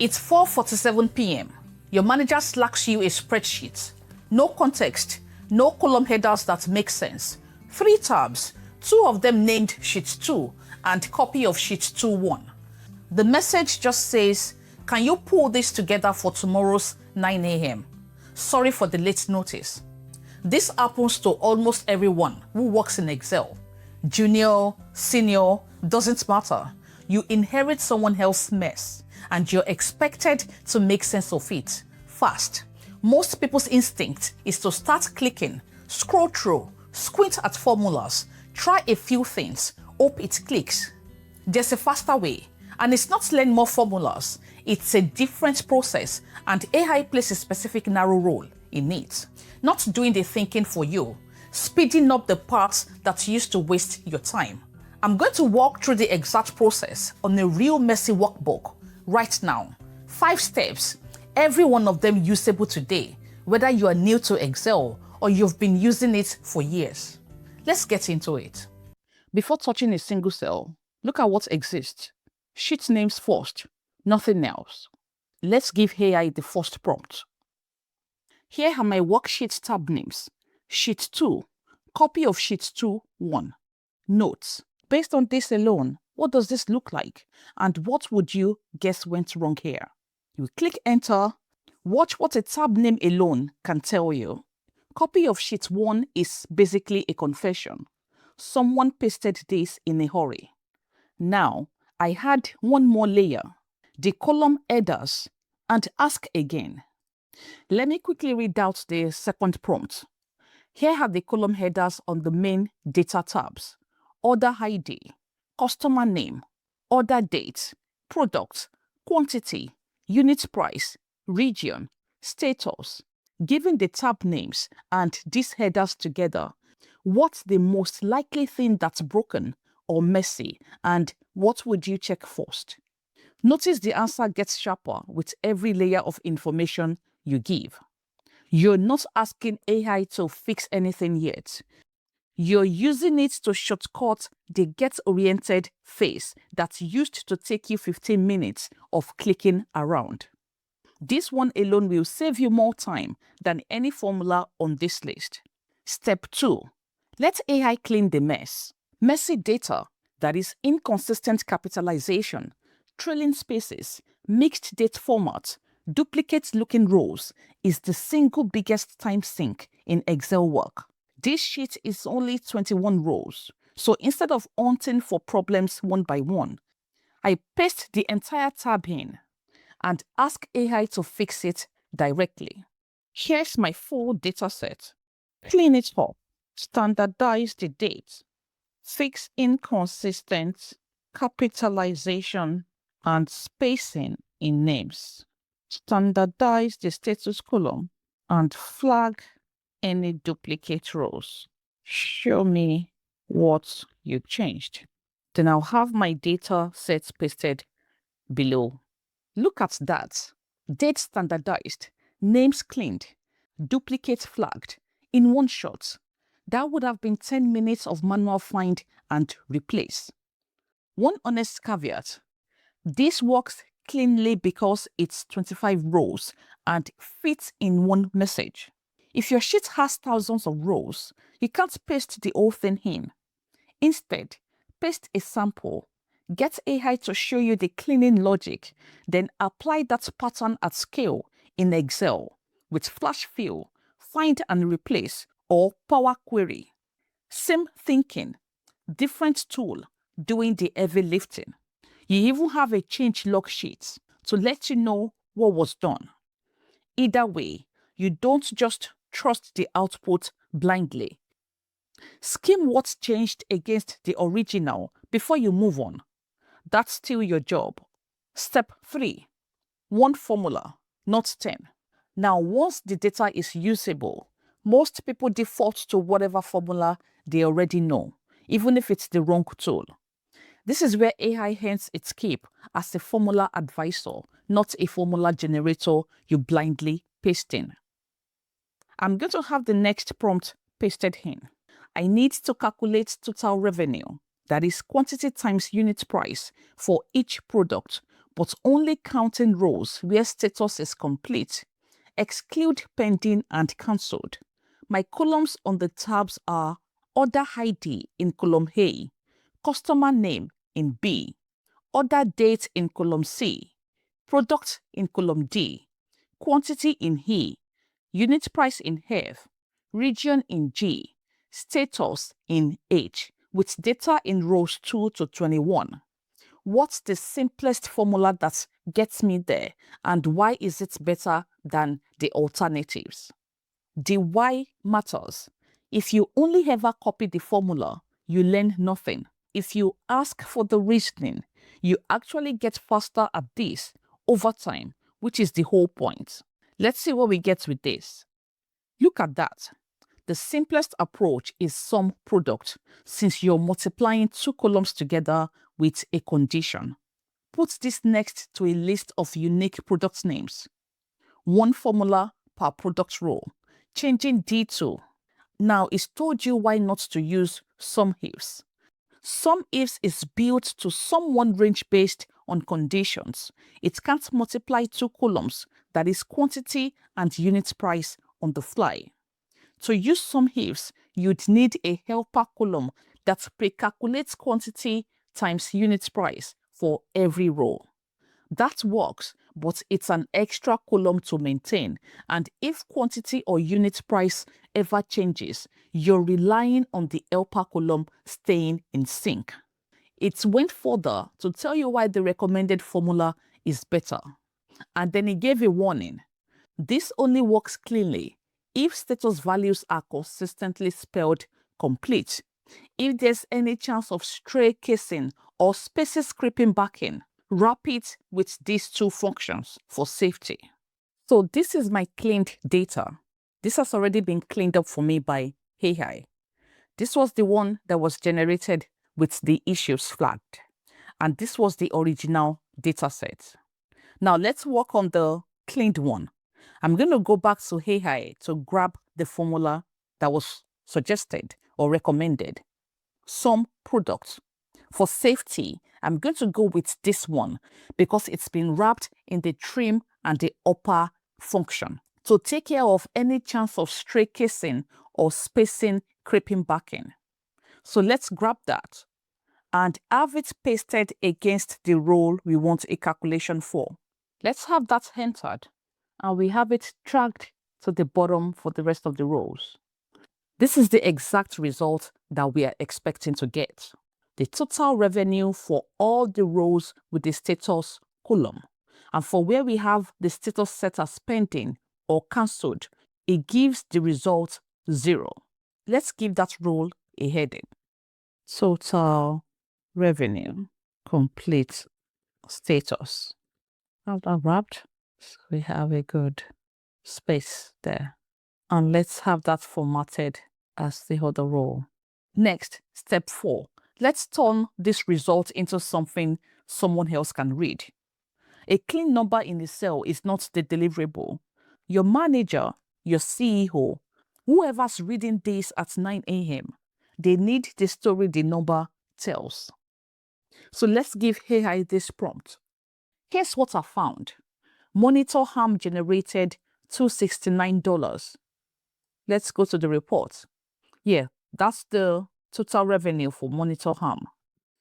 It's 4:47 p.m. Your manager slacks you a spreadsheet. No context, no column headers that make sense. 3 tabs, 2 of them named Sheet 2 and copy of Sheet 2.1. The message just says, can you pull this together for tomorrow's 9 a.m.? Sorry for the late notice. This happens to almost everyone who works in Excel. Junior, senior, doesn't matter. You inherit someone else's mess and you're expected to make sense of it fast. Most people's instinct is to start clicking, scroll through, squint at formulas, try a few things, hope it clicks. There's a faster way, and it's not learn more formulas. It's a different process, and AI plays a specific narrow role in it. Not doing the thinking for you, speeding up the parts that used to waste your time. I'm going to walk through the exact process on a real messy workbook right now. 5 steps, every one of them usable today, whether you are new to Excel or you've been using it for years. Let's get into it. Before touching a single cell, look at what exists. Sheet names first, nothing else. Let's give AI the first prompt. Here are my worksheet tab names. Sheet 2, copy of Sheet 2.1. Notes. Based on this alone, what does this look like? And what would you guess went wrong here? You click enter. Watch what a tab name alone can tell you. Copy of Sheet 1 is basically a confession. Someone pasted this in a hurry. Now, I had one more layer, the column headers, and ask again. Let me quickly read out the second prompt. Here are the column headers on the main data tabs. Order ID, customer name, order date, product, quantity, unit price, region, status. Given the tab names and these headers together, what's the most likely thing that's broken or messy, and what would you check first? Notice the answer gets sharper with every layer of information you give. You're not asking AI to fix anything yet. You're using it to shortcut the get-oriented phase that used to take you 15 minutes of clicking around. This one alone will save you more time than any formula on this list. Step 2. Let AI clean the mess. Messy data, that is inconsistent capitalization, trailing spaces, mixed date format, duplicate-looking rows, is the single biggest time sink in Excel work. This sheet is only 21 rows, so instead of hunting for problems one by one, I paste the entire tab in and ask AI to fix it directly. Here's my full dataset. Clean it up, standardize the date, fix inconsistent capitalization and spacing in names, standardize the status column, and flag any duplicate rows. Show me what you changed. Then I'll have my data set pasted below. Look at that. Date standardized, names cleaned, duplicate flagged in one shot. That would have been 10 minutes of manual find and replace. One honest caveat. This works cleanly because it's 25 rows and fits in one message. If your sheet has thousands of rows, you can't paste the whole thing in. Instead, paste a sample, get AI to show you the cleaning logic, then apply that pattern at scale in Excel with Flash Fill, Find and Replace, or Power Query. Same thinking, different tool doing the heavy lifting. You even have a change log sheet to let you know what was done. Either way, you don't just trust the output blindly. Skim what's changed against the original before you move on. That's still your job. Step 3. One formula, not 10. Now, once the data is usable, most people default to whatever formula they already know, even if it's the wrong tool. This is where AI earns its keep as a formula advisor, not a formula generator you blindly paste in. I'm going to have the next prompt pasted in. I need to calculate total revenue, that is quantity times unit price, for each product, but only counting rows where status is complete. Exclude pending and cancelled. My columns on the tabs are order ID in column A, customer name in B, order date in column C, product in column D, quantity in E, unit price in F, region in G, status in H, with data in rows 2 to 21. What's the simplest formula that gets me there, and why is it better than the alternatives? The why matters. If you only ever copy the formula, you learn nothing. If you ask for the reasoning, you actually get faster at this over time, which is the whole point. Let's see what we get with this. Look at that. The simplest approach is sum product, since you're multiplying two columns together with a condition. Put this next to a list of unique product names. One formula per product row. Changing D2. Now it's told you why not to use sum ifs. Sum ifs is built to sum one range based on conditions. It can't multiply two columns, that is quantity and unit price, on the fly. To use sum ifs, you'd need a helper column that pre-calculates quantity times unit price for every row. That works, but it's an extra column to maintain, and if quantity or unit price ever changes, you're relying on the helper column staying in sync. It went further to tell you why the recommended formula is better. And then it gave a warning. This only works cleanly if status values are consistently spelled complete. If there's any chance of stray casing or spaces creeping back in, wrap it with these two functions for safety. So this is my cleaned data. This has already been cleaned up for me by AI. This was the one that was generated with the issues flagged. And this was the original dataset. Now let's work on the cleaned one. I'm going to go back to AI to grab the formula that was suggested or recommended. Sum product. For safety, I'm going to go with this one because it's been wrapped in the trim and the upper function to take care of any chance of stray casing or spacing creeping back in. So let's grab that and have it pasted against the row we want a calculation for. Let's have that entered, and we have it dragged to the bottom for the rest of the rows. This is the exact result that we are expecting to get. The total revenue for all the rows with the status column. And for where we have the status set as pending or cancelled, it gives the result 0. Let's give that row a heading. Total revenue, complete status. Have that wrapped. So we have a good space there. And let's have that formatted as the other row. Next, step 4. Let's turn this result into something someone else can read. A clean number in a cell is not the deliverable. Your manager, your CEO, whoever's reading this at 9 a.m., they need the story the number tells. So let's give AI this prompt. Here's what I found. Monitor harm generated $269. Let's go to the report. Yeah, that's the total revenue for Monitor harm.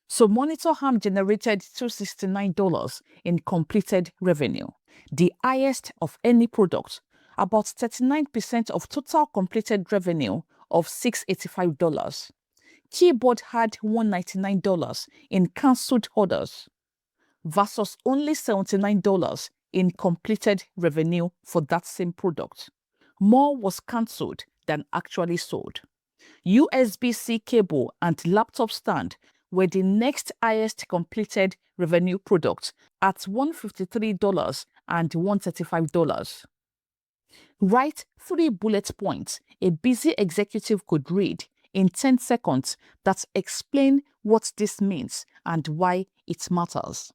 So Monitor harm generated $269 in completed revenue, the highest of any product, about 39% of total completed revenue of $685. Keyboard had $199 in cancelled orders versus only $79 in completed revenue for that same product. More was cancelled than actually sold. USB-C cable and laptop stand were the next highest completed revenue products at $153 and $135. Write 3 bullet points a busy executive could read in 10 seconds that explain what this means and why it matters.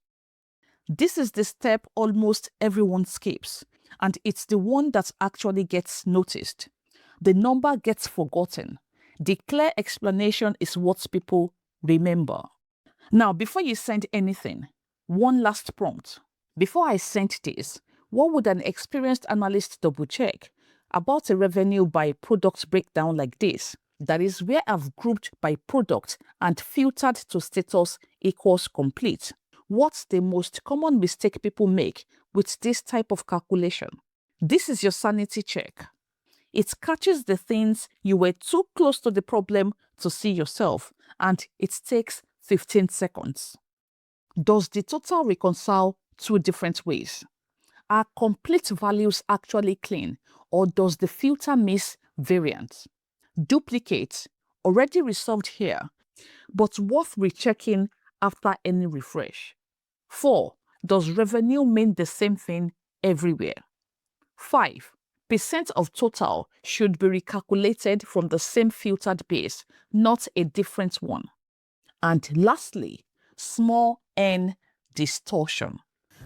This is the step almost everyone skips, and it's the one that actually gets noticed. The number gets forgotten. The clear explanation is what people remember. Now, before you send anything, one last prompt. Before I sent this, what would an experienced analyst double check about a revenue by product breakdown like this? That is where I've grouped by product and filtered to status equals complete. What's the most common mistake people make with this type of calculation? This is your sanity check. It catches the things you were too close to the problem to see yourself, and it takes 15 seconds. Does the total reconcile two different ways? Are complete values actually clean, or does the filter miss variance? Duplicate, already resolved here, but worth rechecking after any refresh. 4. Does revenue mean the same thing everywhere? 5. Percent of total should be recalculated from the same filtered base, not a different one. And lastly, small n distortion.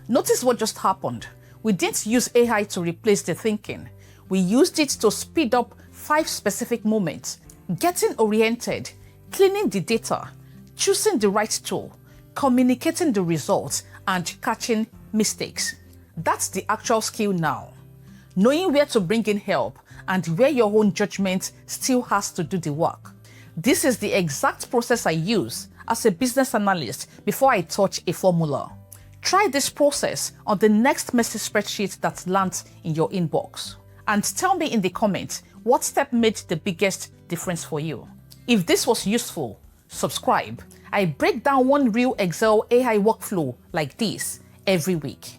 Notice what just happened. We didn't use AI to replace the thinking. We used it to speed up 5 specific moments: getting oriented, cleaning the data, choosing the right tool, communicating the results, and catching mistakes. That's the actual skill now. Knowing where to bring in help and where your own judgment still has to do the work. This is the exact process I use as a business analyst before I touch a formula. Try this process on the next messy spreadsheet that lands in your inbox. And tell me in the comments what step made the biggest difference for you. If this was useful, subscribe. I break down one real Excel AI workflow like this every week.